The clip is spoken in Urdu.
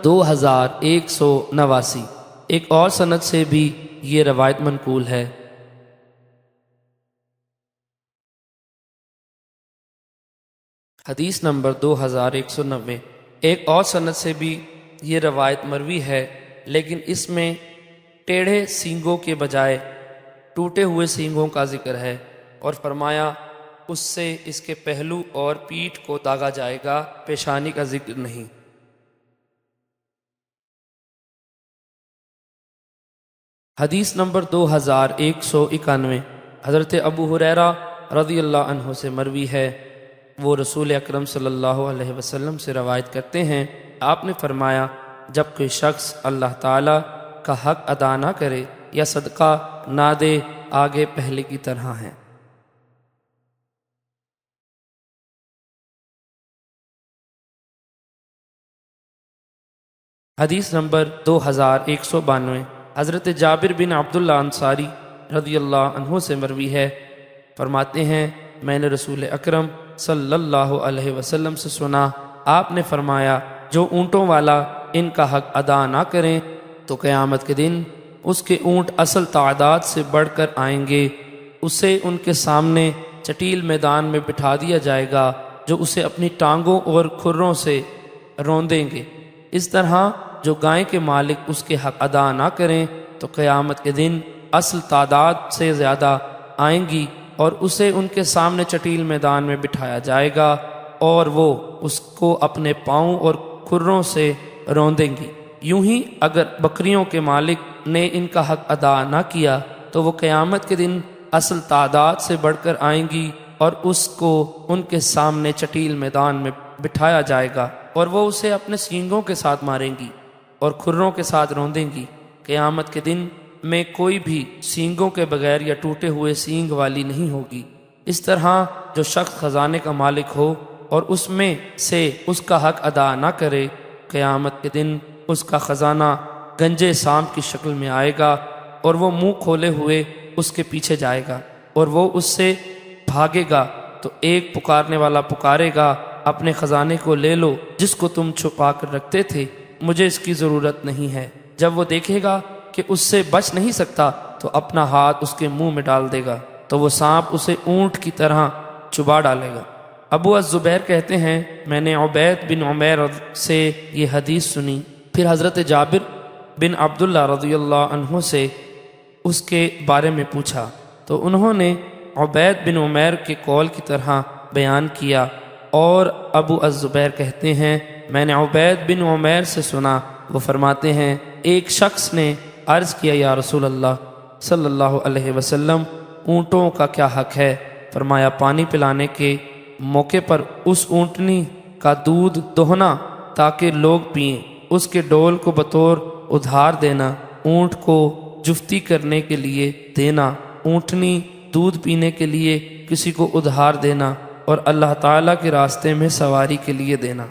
2189، ایک اور سند سے بھی یہ روایت منقول ہے۔ حدیث نمبر 2190، ایک اور سند سے بھی یہ روایت مروی ہے، لیکن اس میں ٹیڑھے سینگوں کے بجائے ٹوٹے ہوئے سینگوں کا ذکر ہے، اور فرمایا اس سے اس کے پہلو اور پیٹھ کو داغا جائے گا، پیشانی کا ذکر نہیں۔ حدیث نمبر 2191، حضرت ابو ہریرہ رضی اللہ عنہ سے مروی ہے، وہ رسول اکرم صلی اللہ علیہ وسلم سے روایت کرتے ہیں، آپ نے فرمایا جب کوئی شخص اللہ تعالیٰ کا حق ادا نہ کرے یا صدقہ نہ دے، آگے پہلے کی طرح ہیں۔ حدیث نمبر 2192، حضرت جابر بن عبداللہ انصاری رضی اللہ عنہ سے مروی ہے، فرماتے ہیں میں نے رسول اکرم صلی اللہ علیہ وسلم سے سنا، آپ نے فرمایا جو اونٹوں والا ان کا حق ادا نہ کریں تو قیامت کے دن اس کے اونٹ اصل تعداد سے بڑھ کر آئیں گے، اسے ان کے سامنے چٹیل میدان میں بٹھا دیا جائے گا جو اسے اپنی ٹانگوں اور کھروں سے روندیں گے۔ اس طرح جو گائے کے مالک اس کے حق ادا نہ کریں تو قیامت کے دن اصل تعداد سے زیادہ آئیں گی اور اسے ان کے سامنے چٹیل میدان میں بٹھایا جائے گا اور وہ اس کو اپنے پاؤں اور کھروں سے روندیں گی۔ یوں ہی اگر بکریوں کے مالک نے ان کا حق ادا نہ کیا تو وہ قیامت کے دن اصل تعداد سے بڑھ کر آئیں گی اور اس کو ان کے سامنے چٹیل میدان میں بٹھایا جائے گا اور وہ اسے اپنے سینگوں کے ساتھ ماریں گی اور کھروں کے ساتھ روندیں گی۔ قیامت کے دن میں کوئی بھی سینگوں کے بغیر یا ٹوٹے ہوئے سینگ والی نہیں ہوگی۔ اس طرح جو شخص خزانے کا مالک ہو اور اس میں سے اس کا حق ادا نہ کرے، قیامت کے دن اس کا خزانہ گنجے سانپ کی شکل میں آئے گا اور وہ منہ کھولے ہوئے اس کے پیچھے جائے گا اور وہ اس سے بھاگے گا تو ایک پکارنے والا پکارے گا اپنے خزانے کو لے لو جس کو تم چھپا کر رکھتے تھے، مجھے اس کی ضرورت نہیں ہے۔ جب وہ دیکھے گا کہ اس سے بچ نہیں سکتا تو اپنا ہاتھ اس کے منہ میں ڈال دے گا تو وہ سانپ اسے اونٹ کی طرح چبا ڈالے گا۔ ابو الزبیر کہتے ہیں میں نے عبید بن عمیر سے یہ حدیث سنی، پھر حضرت جابر بن عبداللہ رضی اللہ عنہ سے اس کے بارے میں پوچھا تو انہوں نے عبید بن عمیر کے قول کی طرح بیان کیا، اور ابو الزبیر کہتے ہیں میں نے عبید بن عمیر سے سنا، وہ فرماتے ہیں ایک شخص نے عرض کیا یا رسول اللہ صلی اللہ علیہ وسلم اونٹوں کا کیا حق ہے؟ فرمایا پانی پلانے کے موقع پر اس اونٹنی کا دودھ دوہنا تاکہ لوگ پئیں، اس کے ڈول کو بطور ادھار دینا، اونٹ کو جفتی کرنے کے لیے دینا، اونٹنی دودھ پینے کے لیے کسی کو ادھار دینا اور اللہ تعالیٰ کے راستے میں سواری کے لیے دینا۔